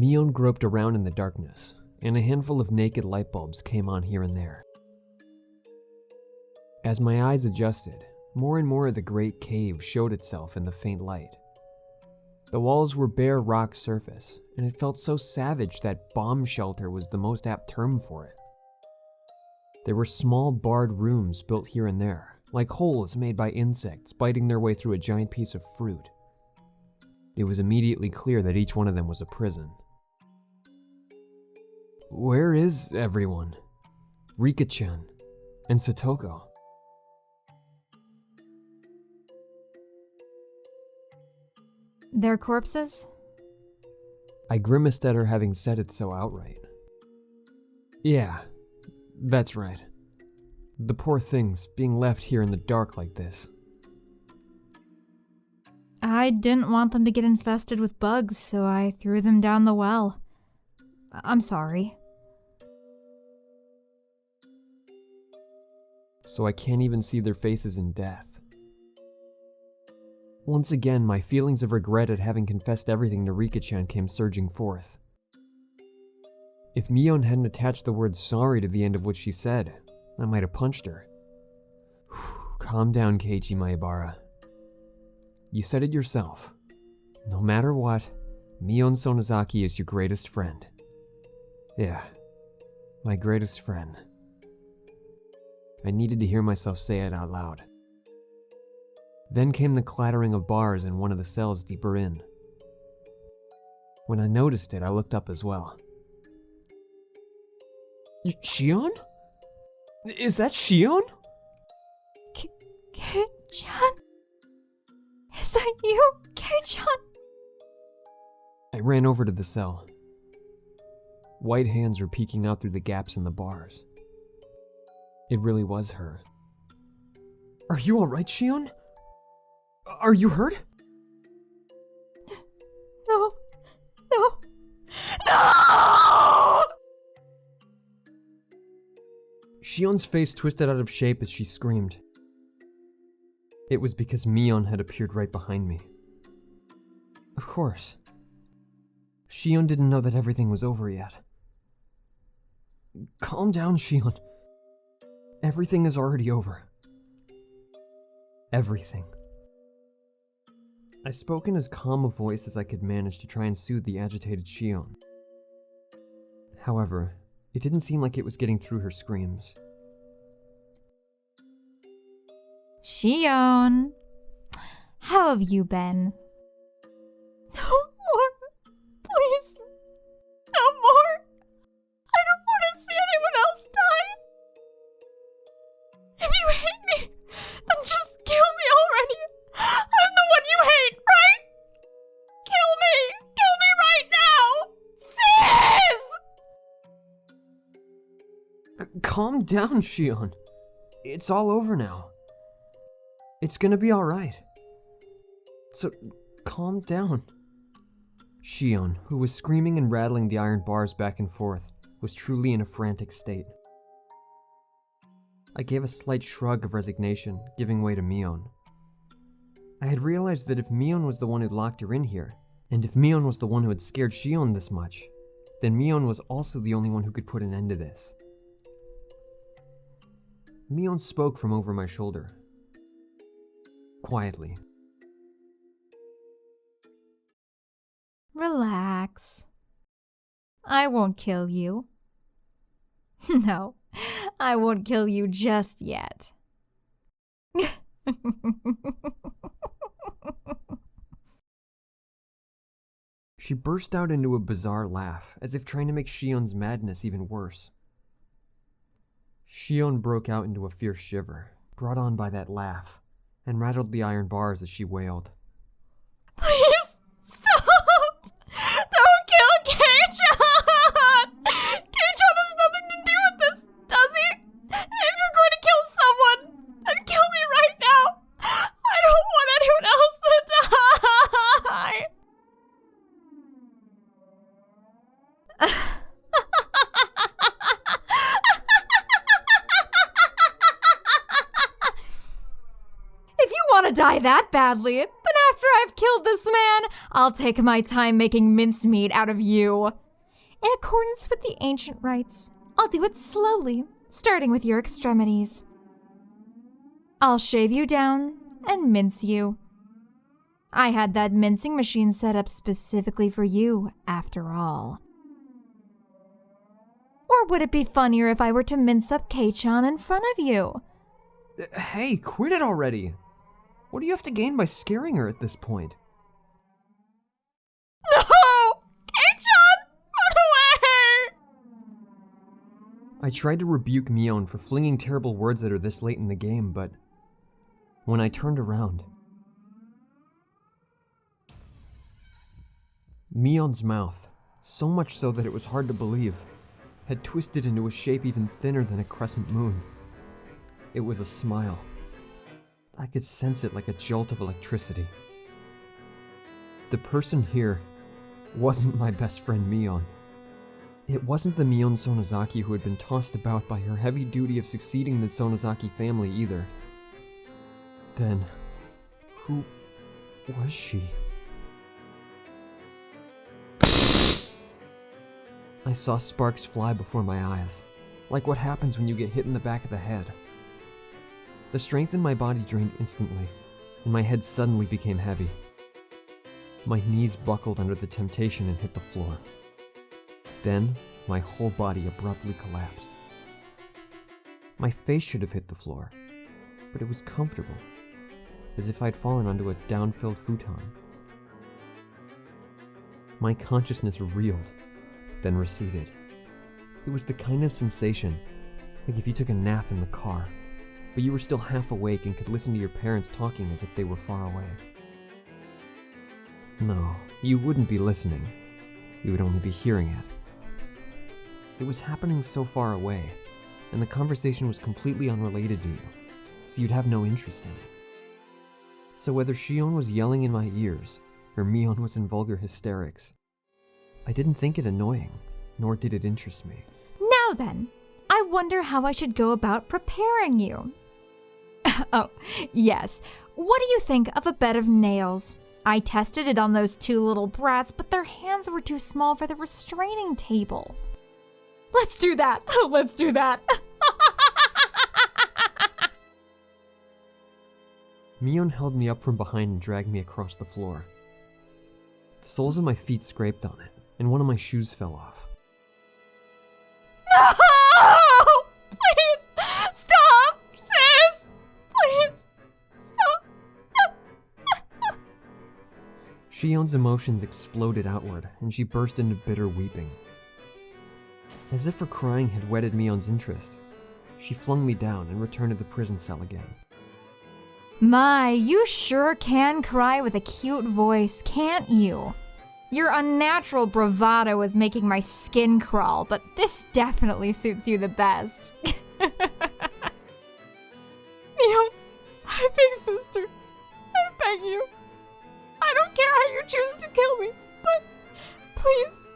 Mion groped around in the darkness, and a handful of naked light bulbs came on here and there. As my eyes adjusted, more and more of the great cave showed itself in the faint light. The walls were bare rock surface, and it felt so savage that bomb shelter was the most apt term for it. There were small barred rooms built here and there, like holes made by insects biting their way through a giant piece of fruit. It was immediately clear that each one of them was a prison. Where is everyone? Rika-chan and Satoko. Their corpses? I grimaced at her having said it so outright. Yeah, that's right. The poor things being left here in the dark like this. I didn't want them to get infested with bugs, so I threw them down the well. I'm sorry. So I can't even see their faces in death. Once again, my feelings of regret at having confessed everything to Rika-chan came surging forth. If Mion hadn't attached the word sorry to the end of what she said, I might have punched her. Calm down, Keiichi Maebara. You said it yourself. No matter what, Mion Sonozaki is your greatest friend. Yeah, my greatest friend. I needed to hear myself say it out loud. Then came the clattering of bars in one of the cells deeper in. When I noticed it, I looked up as well. Shion? Is that Shion? Kei-chan? Is that you, Kei-chan? I ran over to the cell. White hands were peeking out through the gaps in the bars. It really was her. Are you alright, Shion? Are you hurt? No. No! Shion's face twisted out of shape as she screamed. It was because Mion had appeared right behind me. Of course. Shion didn't know that everything was over yet. Calm down, Shion. Everything is already over. Everything. I spoke in as calm a voice as I could manage to try and soothe the agitated Shion. However, it didn't seem like it was getting through her screams. Shion, how have you been? No more. Please. No more. I don't want to see anyone else die. If you hate me, then just kill me already. I'm the one you hate, right? Kill me! Kill me right now! Cease! Calm down, Shion. It's all over now. It's gonna be alright. So, calm down. Shion, who was screaming and rattling the iron bars back and forth, was truly in a frantic state. I gave a slight shrug of resignation, giving way to Mion. I had realized that if Mion was the one who locked her in here, and if Mion was the one who had scared Shion this much, then Mion was also the only one who could put an end to this. Mion spoke from over my shoulder. Quietly. Relax. I won't kill you. No, I won't kill you just yet. She burst out into a bizarre laugh, as if trying to make Shion's madness even worse. Shion broke out into a fierce shiver, brought on by that laugh, and rattled the iron bars as she wailed. Please, stop! Don't kill Kei-chan! Kei-chan has nothing to do with this, does he? If you're going to kill someone, then kill me right now! I don't want anyone else to die! If you want to die that badly, then After I've killed this man, I'll take my time making mincemeat out of you. In accordance with the ancient rites, I'll do it slowly, starting with your extremities. I'll shave you down and mince you. I had that mincing machine set up specifically for you, after all. Or would it be funnier if I were to mince up Kei-chan in front of you? Hey, quit it already! What do you have to gain by scaring her at this point? No! Kei-chan! Run away! I tried to rebuke Mion for flinging terrible words at her this late in the game, but when I turned around, Mion's mouth, so much so that it was hard to believe, had twisted into a shape even thinner than a crescent moon. It was a smile. I could sense it like a jolt of electricity. The person here wasn't my best friend Mion. It wasn't the Mion Sonozaki who had been tossed about by her heavy duty of succeeding the Sonozaki family either. Then, who was she? I saw sparks fly before my eyes, like what happens when you get hit in the back of the head. The strength in my body drained instantly, and my head suddenly became heavy. My knees buckled under the temptation and hit the floor. Then, my whole body abruptly collapsed. My face should have hit the floor, but it was comfortable, as if I'd fallen onto a down-filled futon. My consciousness reeled, then receded. It was the kind of sensation like if you took a nap in the car, but you were still half awake and could listen to your parents talking as if they were far away. No, you wouldn't be listening. You would only be hearing it. It was happening so far away, and the conversation was completely unrelated to you, so you'd have no interest in it. So whether Shion was yelling in my ears, or Mion was in vulgar hysterics, I didn't think it annoying, nor did it interest me. Now then, I wonder how I should go about preparing you. Oh, yes. What do you think of a bed of nails? I tested it on those two little brats, but their hands were too small for the restraining table. Let's do that! Let's do that! Mion held me up from behind and dragged me across the floor. The soles of my feet scraped on it, and one of my shoes fell off. No! Please! Stop! Sis! Please! Stop! Shion's emotions exploded outward, and she burst into bitter weeping. As if her crying had whetted Mion's interest, she flung me down and returned to the prison cell again. My, you sure can cry with a cute voice, can't you? Your unnatural bravado is making my skin crawl, but this definitely suits you the best. Mion, my big sister, I beg you. I don't care how you choose to kill me, but please,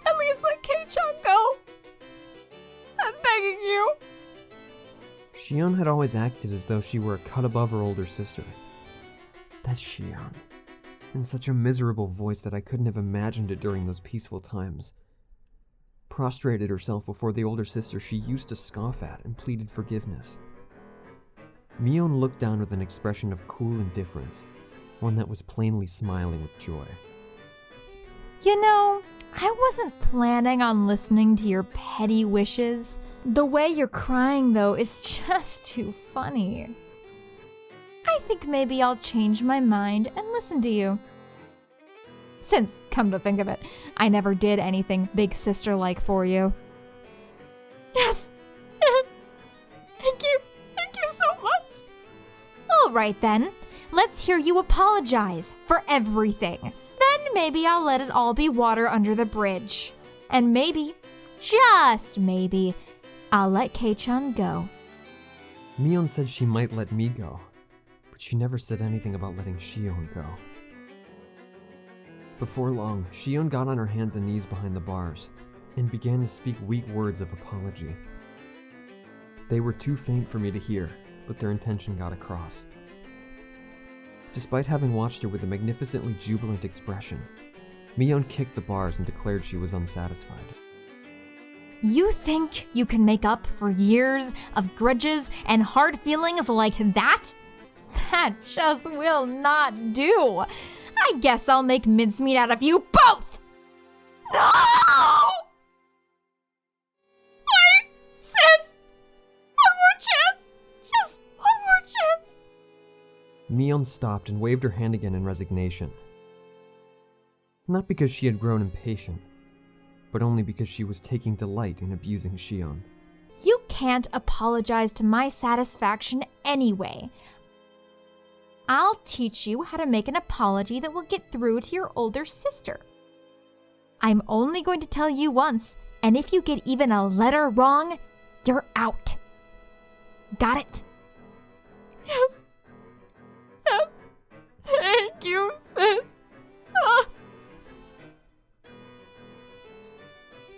at least let Kei-chan go. I'm begging you. Shion had always acted as though she were a cut above her older sister. That's Shion, in such a miserable voice that I couldn't have imagined it during those peaceful times. Prostrated herself before the older sister she used to scoff at and pleaded forgiveness. Mion looked down with an expression of cool indifference, one that was plainly smiling with joy. You know, I wasn't planning on listening to your petty wishes. The way you're crying, though, is just too funny. I think maybe I'll change my mind and listen to you. Since, come to think of it, I never did anything big sister-like for you. Yes, yes. Thank you so much. All right then, let's hear you apologize for everything. Then maybe I'll let it all be water under the bridge. And maybe, just maybe, I'll let Kei-chan go. Mion said she might let me go, but she never said anything about letting Shion go. Before long, Shion got on her hands and knees behind the bars and began to speak weak words of apology. They were too faint for me to hear, but their intention got across. Despite having watched her with a magnificently jubilant expression, Mion kicked the bars and declared she was unsatisfied. You think you can make up for years of grudges and hard feelings like that? That just will not do. I guess I'll make mincemeat out of you both! No! Wait, sis! One more chance! Just one more chance! Mion stopped and waved her hand again in resignation. Not because she had grown impatient, but only because she was taking delight in abusing Shion. You can't apologize to my satisfaction anyway. I'll teach you how to make an apology that will get through to your older sister. I'm only going to tell you once, and if you get even a letter wrong, you're out. Got it? Yes. Yes. Thank you, sis.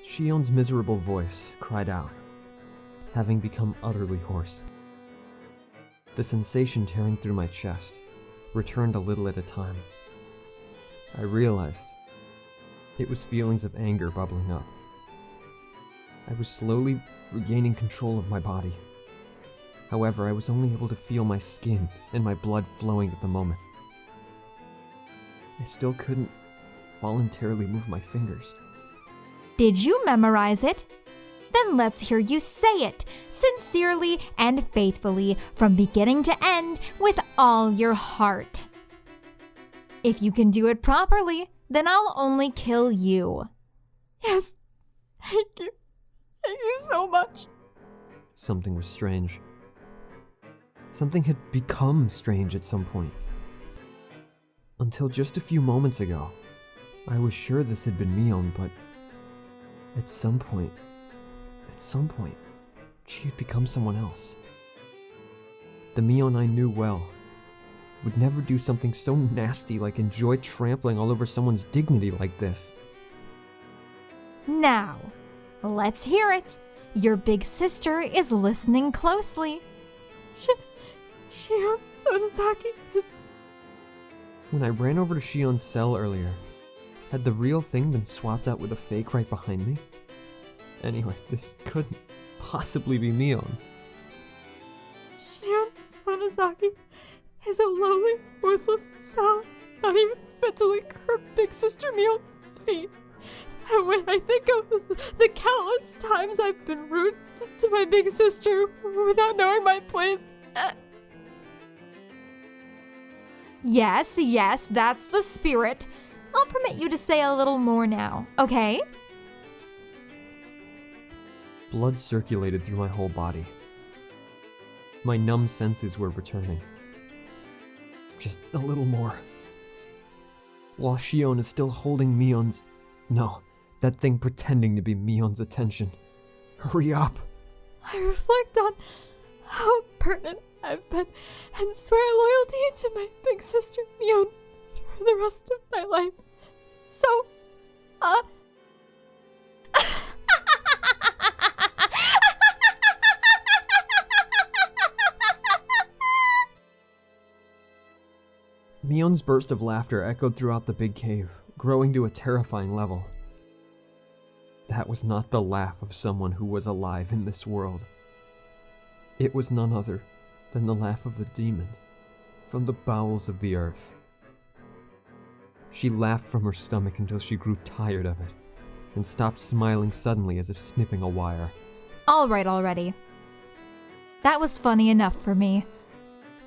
Shion's miserable voice cried out, having become utterly hoarse. The sensation tearing through my chest returned a little at a time. I realized it was feelings of anger bubbling up. I was slowly regaining control of my body. However, I was only able to feel my skin and my blood flowing at the moment. I still couldn't voluntarily move my fingers. Did you memorize it? Then let's hear you say it, sincerely and faithfully, from beginning to end, with all your heart. If you can do it properly, then I'll only kill you. Yes, thank you. Thank you so much. Something was strange. Something had become strange at some point. Until just a few moments ago, I was sure this had been Mion, but at some point, she had become someone else. The Mion I knew well would never do something so nasty like enjoy trampling all over someone's dignity like this. Now, let's hear it. Your big sister is listening closely. Shion Sonozaki is... When I ran over to Shion's cell earlier, had the real thing been swapped out with a fake right behind me? Anyway, this couldn't possibly be Mion. Shion Sonozaki is a lowly, worthless sow, not even fit to lick her big sister Mion's feet. And when I think of the countless times I've been rude to my big sister without knowing my place... Yes, that's the spirit. I'll permit you to say a little more now, okay? Blood circulated through my whole body. My numb senses were returning. Just a little more. While Shion is still holding Mion's... No, that thing pretending to be Mion's attention. Hurry up! I reflect on how pertinent I've been and swear loyalty to my big sister Mion for the rest of my life. So, Mion's burst of laughter echoed throughout the big cave, growing to a terrifying level. That was not the laugh of someone who was alive in this world. It was none other than the laugh of a demon from the bowels of the earth. She laughed from her stomach until she grew tired of it, and stopped smiling suddenly as if snipping a wire. All right already. That was funny enough for me.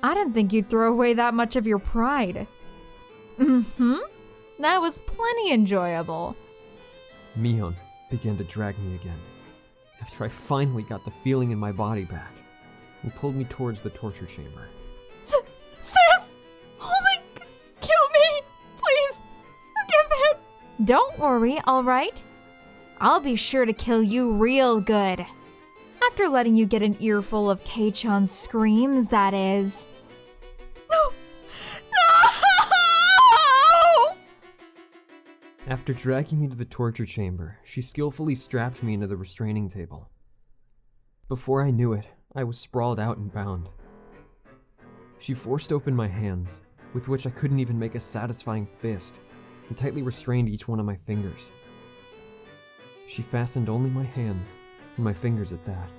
I didn't think you'd throw away that much of your pride. That was plenty enjoyable. Mion began to drag me again, after I finally got the feeling in my body back, and pulled me towards the torture chamber. Sis! Holy, kill me! Please, forgive him! Don't worry, alright? I'll be sure to kill you real good. After letting you get an earful of Kei-chan's screams, that is. No! After dragging me to the torture chamber, she skillfully strapped me into the restraining table. Before I knew it, I was sprawled out and bound. She forced open my hands, with which I couldn't even make a satisfying fist, and tightly restrained each one of my fingers. She fastened only my hands, and my fingers at that,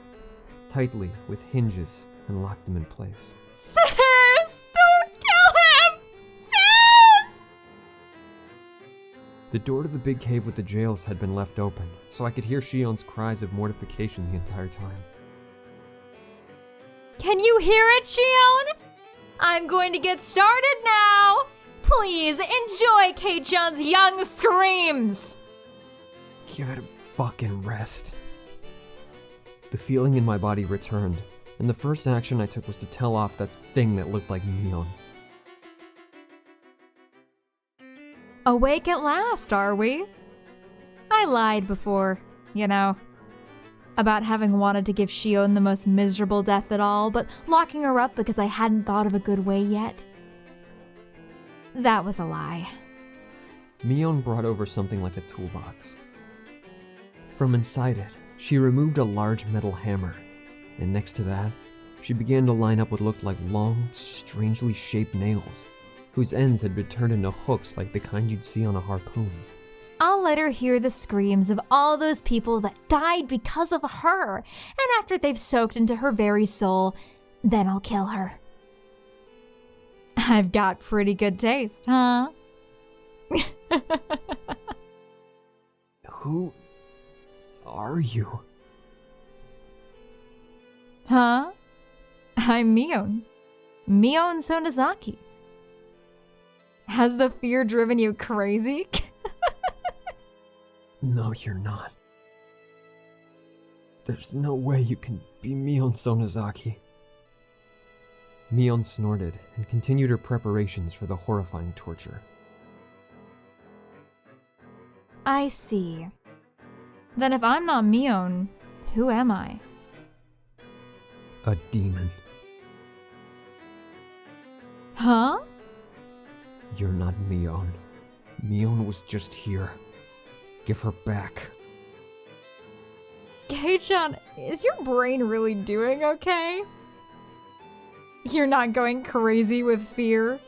tightly with hinges, and locked them in place. Sis! Don't kill him! Sis! The door to the big cave with the jails had been left open, so I could hear Shion's cries of mortification the entire time. Can you hear it, Shion? I'm going to get started now. Please enjoy Kei-chan's young screams. Give it a fucking rest. The feeling in my body returned, and the first action I took was to tell off that thing that looked like Mion. Awake at last, are we? I lied before, about having wanted to give Shion the most miserable death at all, but locking her up because I hadn't thought of a good way yet. That was a lie. Mion brought over something like a toolbox. From inside it, she removed a large metal hammer, and next to that, she began to line up what looked like long, strangely shaped nails, whose ends had been turned into hooks like the kind you'd see on a harpoon. I'll let her hear the screams of all those people that died because of her, and after they've soaked into her very soul, then I'll kill her. I've got pretty good taste, huh? Who are you? Huh? I'm Mion. Mion Sonozaki. Has the fear driven you crazy? No, you're not. There's no way you can be Mion Sonozaki. Mion snorted and continued her preparations for the horrifying torture. I see. Then if I'm not Mion, who am I? A demon. Huh? You're not Mion. Mion was just here. Give her back. Kei-chan, is your brain really doing okay? You're not going crazy with fear?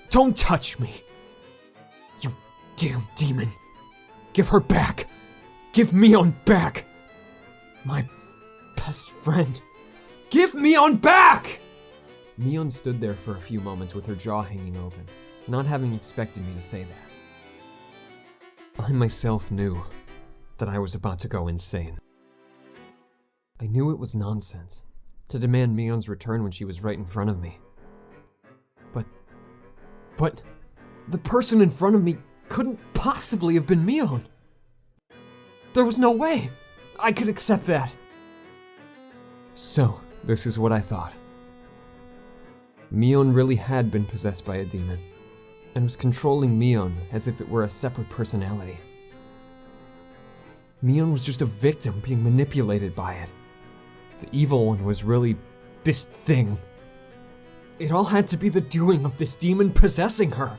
Don't touch me! You damn demon! Give her back! Give Mion back! My best friend! Give Mion back! Mion stood there for a few moments with her jaw hanging open, not having expected me to say that. I myself knew that I was about to go insane. I knew it was nonsense to demand Mion's return when she was right in front of me. But the person in front of me couldn't possibly have been Mion. There was no way I could accept that. So, this is what I thought. Mion really had been possessed by a demon, and was controlling Mion as if it were a separate personality. Mion was just a victim being manipulated by it. The evil one was really this thing. It all had to be the doing of this demon possessing her.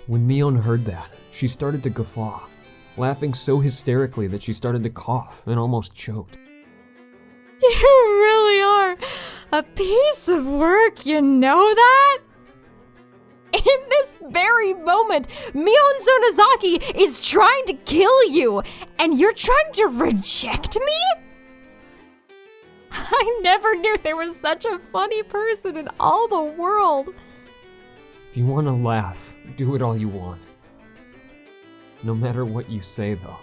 When Mion heard that, she started to guffaw, laughing so hysterically that she started to cough and almost choked. You really are a piece of work, you know that? In this very moment, Mion Sonozaki is trying to kill you, and you're trying to reject me? I never knew there was such a funny person in all the world. If you want to laugh, do it all you want. No matter what you say, though,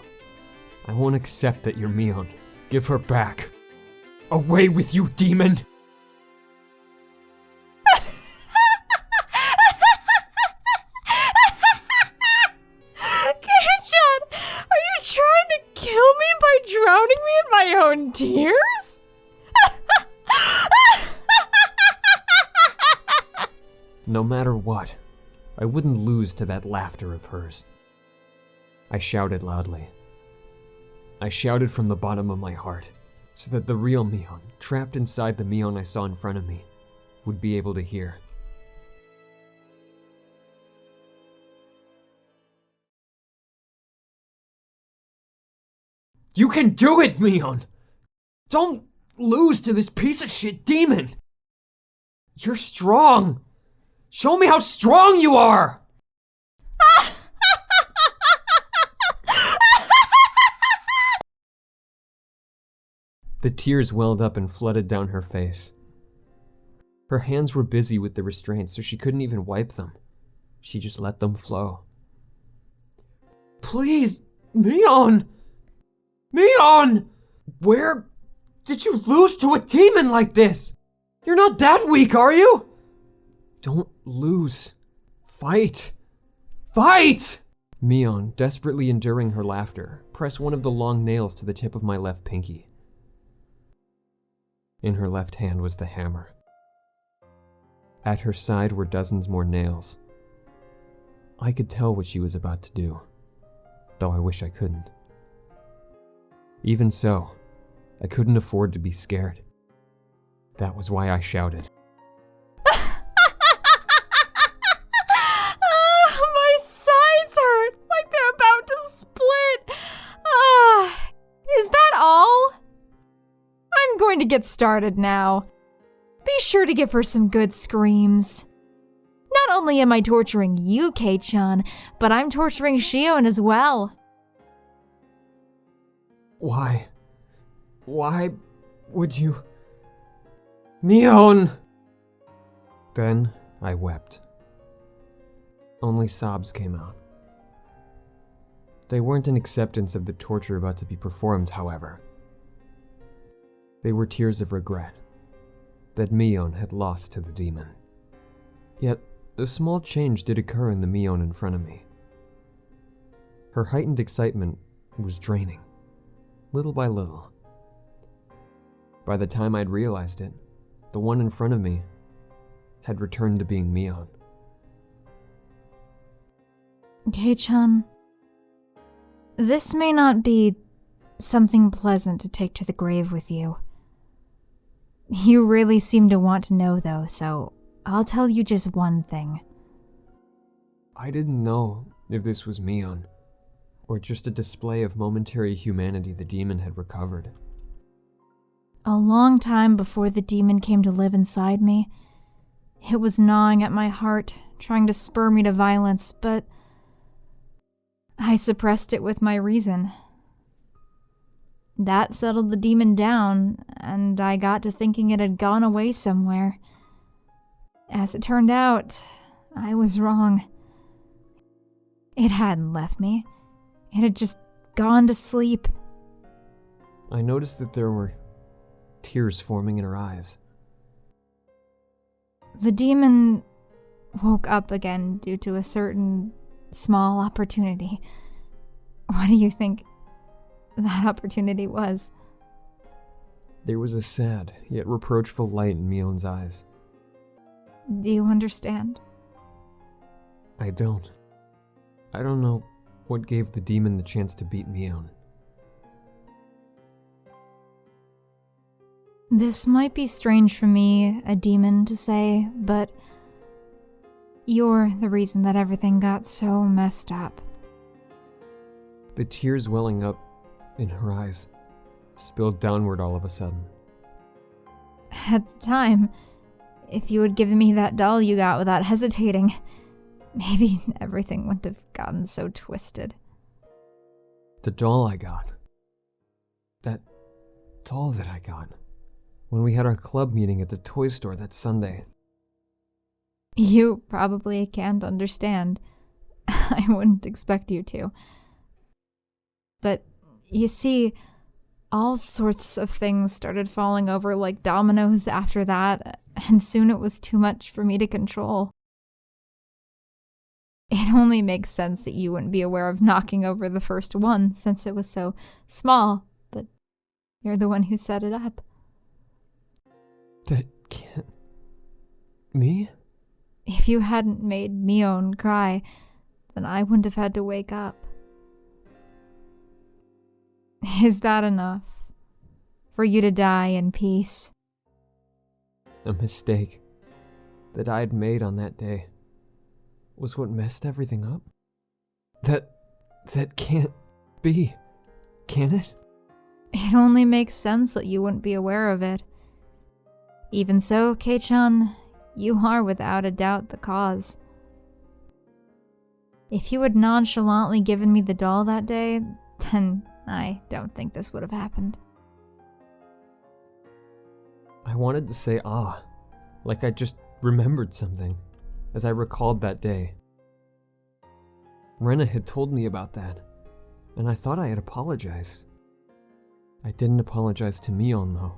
I won't accept that you're Mion. Give her back. Away with you, demon! Kei-chan, are you trying to kill me by drowning me in my own tears? No matter what, I wouldn't lose to that laughter of hers. I shouted loudly. I shouted from the bottom of my heart, so that the real Mion, trapped inside the Mion I saw in front of me, would be able to hear. You can do it, Mion! Don't lose to this piece of shit demon! You're strong! Show me how strong you are! The tears welled up and flooded down her face. Her hands were busy with the restraints, so she couldn't even wipe them. She just let them flow. Please, Mion! Mion! Where did you lose to a demon like this? You're not that weak, are you? Don't lose. Fight! Fight! Mion, desperately enduring her laughter, pressed one of the long nails to the tip of my left pinky. In her left hand was the hammer. At her side were dozens more nails. I could tell what she was about to do, though I wish I couldn't. Even so, I couldn't afford to be scared. That was why I shouted. My sides hurt like they're about to split. Is that all? I'm going to get started now. Be sure to give her some good screams. Not only am I torturing you, Kei-chan, but I'm torturing Shion as well. Why? Why would you? Mion! Then I wept. Only sobs came out. They weren't an acceptance of the torture about to be performed, however. They were tears of regret that Mion had lost to the demon. Yet, a small change did occur in the Mion in front of me. Her heightened excitement was draining, little by little. By the time I'd realized it, the one in front of me had returned to being Mion. Kei-chan, this may not be something pleasant to take to the grave with you. You really seem to want to know, though, so I'll tell you just one thing. I didn't know if this was Mion, or just a display of momentary humanity the demon had recovered. A long time before the demon came to live inside me, it was gnawing at my heart, trying to spur me to violence, but I suppressed it with my reason. That settled the demon down, and I got to thinking it had gone away somewhere. As it turned out, I was wrong. It hadn't left me. It had just gone to sleep. I noticed that there were tears forming in her eyes. The demon woke up again due to a certain small opportunity. What do you think that opportunity was? There was a sad, yet reproachful light in Mion's eyes. Do you understand? I don't. I don't know what gave the demon the chance to beat Mion. This might be strange for me, a demon, to say, but you're the reason that everything got so messed up. The tears welling up in her eyes spilled downward all of a sudden. At the time, if you had given me that doll you got without hesitating, maybe everything wouldn't have gotten so twisted. The doll I got. That doll that I got when we had our club meeting at the toy store that Sunday. You probably can't understand. I wouldn't expect you to. But you see, all sorts of things started falling over like dominoes after that, and soon it was too much for me to control. It only makes sense that you wouldn't be aware of knocking over the first one, since it was so small, but you're the one who set it up. That can't... Me? If you hadn't made Mion cry, then I wouldn't have had to wake up. Is that enough? For you to die in peace? A mistake that I'd made on that day was what messed everything up? That can't be, can it? It only makes sense that you wouldn't be aware of it. Even so, Kei-chan, you are without a doubt the cause. If you had nonchalantly given me the doll that day, then I don't think this would have happened. I wanted to say like I just remembered something, as I recalled that day. Rena had told me about that, and I thought I had apologized. I didn't apologize to Mion, though.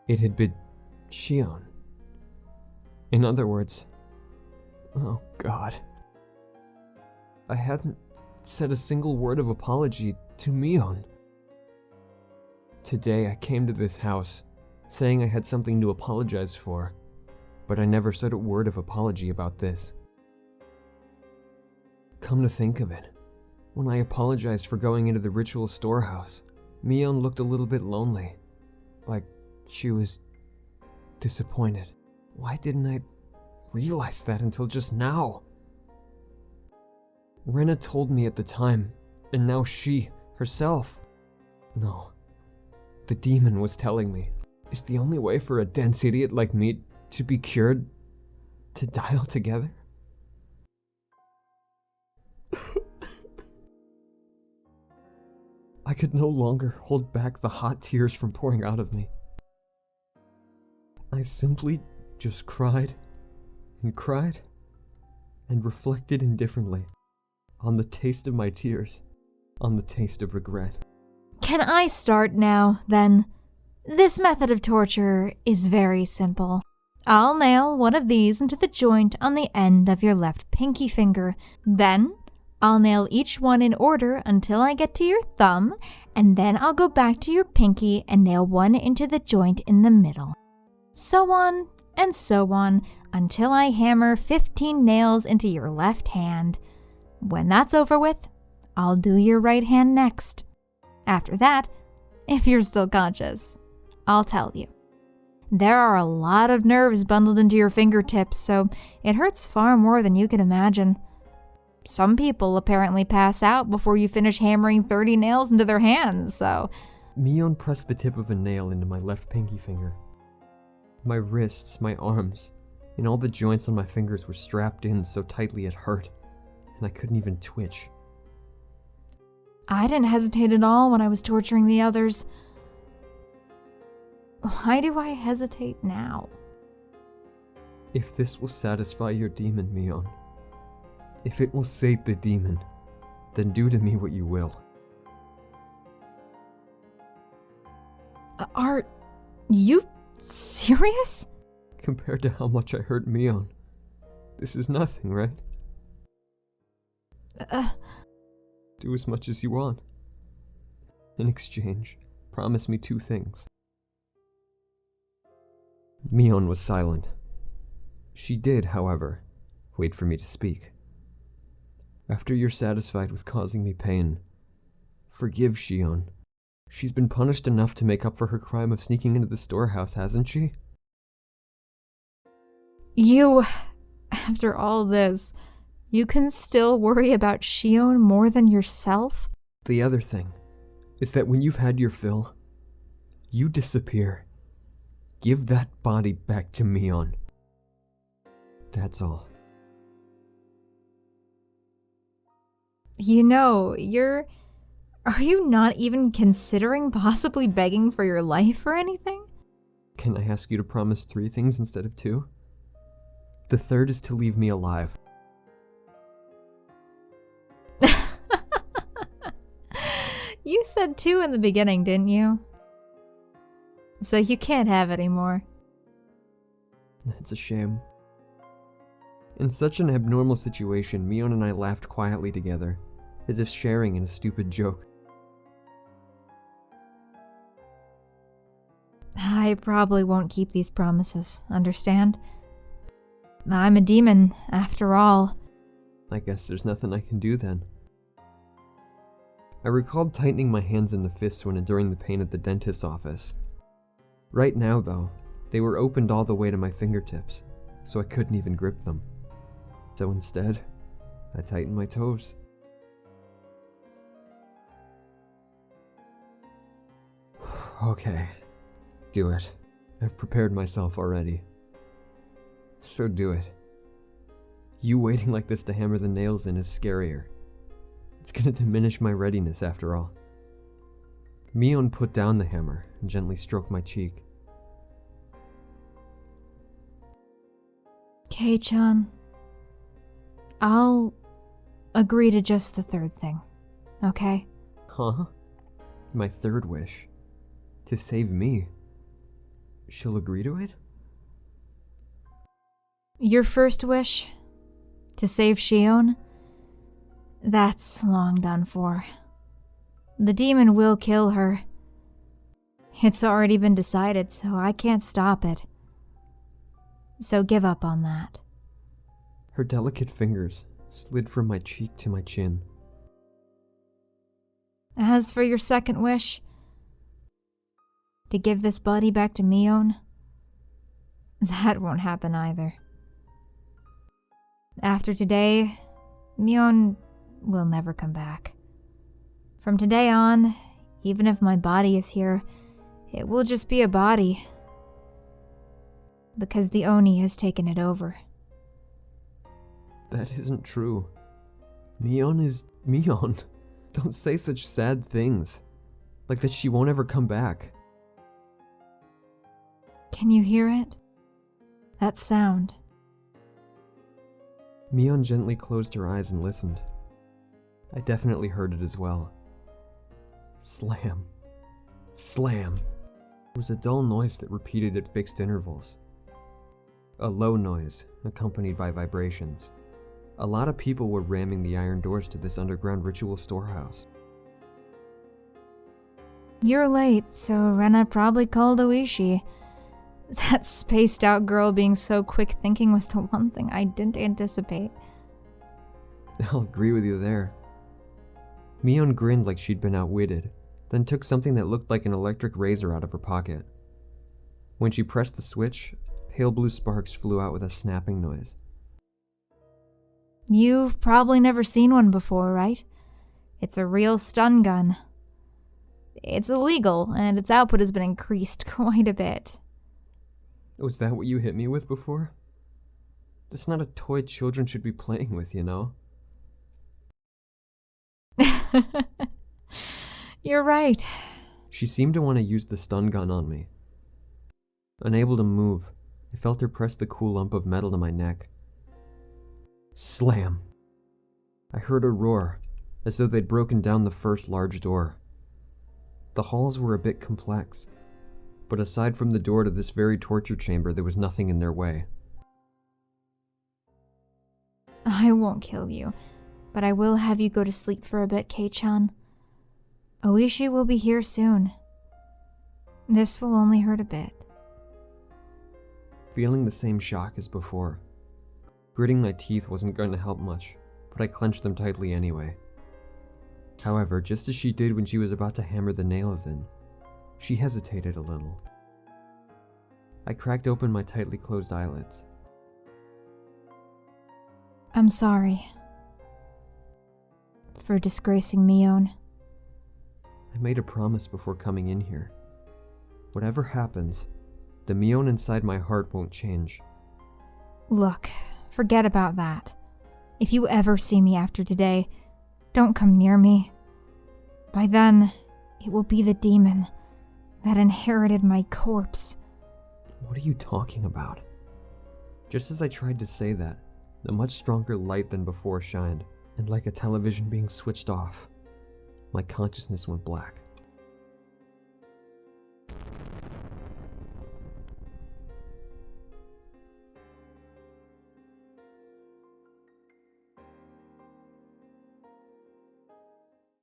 It had been Shion. In other words, oh God. I hadn't said a single word of apology to Mion. Today I came to this house, saying I had something to apologize for, but I never said a word of apology about this. Come to think of it, when I apologized for going into the ritual storehouse, Mion looked a little bit lonely, like she was disappointed. Why didn't I realize that until just now? Rena told me at the time, and now she, herself. No, the demon was telling me. Is the only way for a dense idiot like me to be cured to die altogether? I could no longer hold back the hot tears from pouring out of me. I simply just cried and reflected indifferently on the taste of my tears, on the taste of regret. Can I start now, then? This method of torture is very simple. I'll nail one of these into the joint on the end of your left pinky finger. Then, I'll nail each one in order until I get to your thumb, and then I'll go back to your pinky and nail one into the joint in the middle. So on, and so on, until I hammer 15 nails into your left hand. When that's over with, I'll do your right hand next. After that, if you're still conscious, I'll tell you. There are a lot of nerves bundled into your fingertips, so it hurts far more than you can imagine. Some people apparently pass out before you finish hammering 30 nails into their hands, so... Mion pressed the tip of a nail into my left pinky finger. My wrists, my arms, and all the joints on my fingers were strapped in so tightly it hurt, and I couldn't even twitch. I didn't hesitate at all when I was torturing the others. Why do I hesitate now? If this will satisfy your demon, Mion, if it will sate the demon, then do to me what you will. Are you serious? Compared to how much I hurt Mion, this is nothing, right? Do as much as you want. In exchange, promise me 2 things. Mion was silent. She did, however, wait for me to speak. After you're satisfied with causing me pain, forgive Shion. She's been punished enough to make up for her crime of sneaking into the storehouse, hasn't she? You, after all this, you can still worry about Shion more than yourself? The other thing is that when you've had your fill, you disappear. Give that body back to Mion. That's all. You know, are you not even considering possibly begging for your life or anything? Can I ask you to promise 3 things instead of 2? The third is to leave me alive. You said 2 in the beginning, didn't you? So you can't have any more. That's a shame. In such an abnormal situation, Mion and I laughed quietly together, as if sharing in a stupid joke. I probably won't keep these promises, understand? I'm a demon, after all. I guess there's nothing I can do then. I recalled tightening my hands into fists when enduring the pain at the dentist's office. Right now, though, they were opened all the way to my fingertips, so I couldn't even grip them. So instead, I tightened my toes. Okay, do it. I've prepared myself already. So do it. You waiting like this to hammer the nails in is scarier. It's gonna diminish my readiness after all. Mion put down the hammer and gently stroked my cheek. Kei-chan, I'll agree to just the third thing, okay? Huh? My third wish? To save me? She'll agree to it? Your first wish? To save Shion? That's long done for. The demon will kill her. It's already been decided, so I can't stop it. So give up on that. Her delicate fingers slid from my cheek to my chin. As for your second wish, to give this body back to Mion, that won't happen either. After today, Mion will never come back. From today on, even if my body is here, it will just be a body. Because the Oni has taken it over. That isn't true. Mion is Mion. Don't say such sad things. Like that she won't ever come back. Can you hear it? That sound. Mion gently closed her eyes and listened. I definitely heard it as well. Slam. Slam. It was a dull noise that repeated at fixed intervals. A low noise, accompanied by vibrations. A lot of people were ramming the iron doors to this underground ritual storehouse. You're late, so Rena probably called Oishi. That spaced out girl being so quick thinking was the one thing I didn't anticipate. I'll agree with you there. Mion grinned like she'd been outwitted, then took something that looked like an electric razor out of her pocket. When she pressed the switch, pale blue sparks flew out with a snapping noise. You've probably never seen one before, right? It's a real stun gun. It's illegal, and its output has been increased quite a bit. Was that what you hit me with before? That's not a toy children should be playing with, you know? You're right. She seemed to want to use the stun gun on me. Unable to move, I felt her press the cool lump of metal to my neck. Slam! I heard a roar, as though they'd broken down the first large door. The halls were a bit complex, but aside from the door to this very torture chamber, there was nothing in their way. I won't kill you, but I will have you go to sleep for a bit, Kei-chan. Oishi will be here soon. This will only hurt a bit. Feeling the same shock as before. Gritting my teeth wasn't going to help much, but I clenched them tightly anyway. However, just as she did when she was about to hammer the nails in, she hesitated a little. I cracked open my tightly closed eyelids. I'm sorry for disgracing Mion. I made a promise before coming in here. Whatever happens, the Mion inside my heart won't change. Look, forget about that. If you ever see me after today, don't come near me. By then, it will be the demon that inherited my corpse. What are you talking about? Just as I tried to say that, a much stronger light than before shined, and like a television being switched off, my consciousness went black.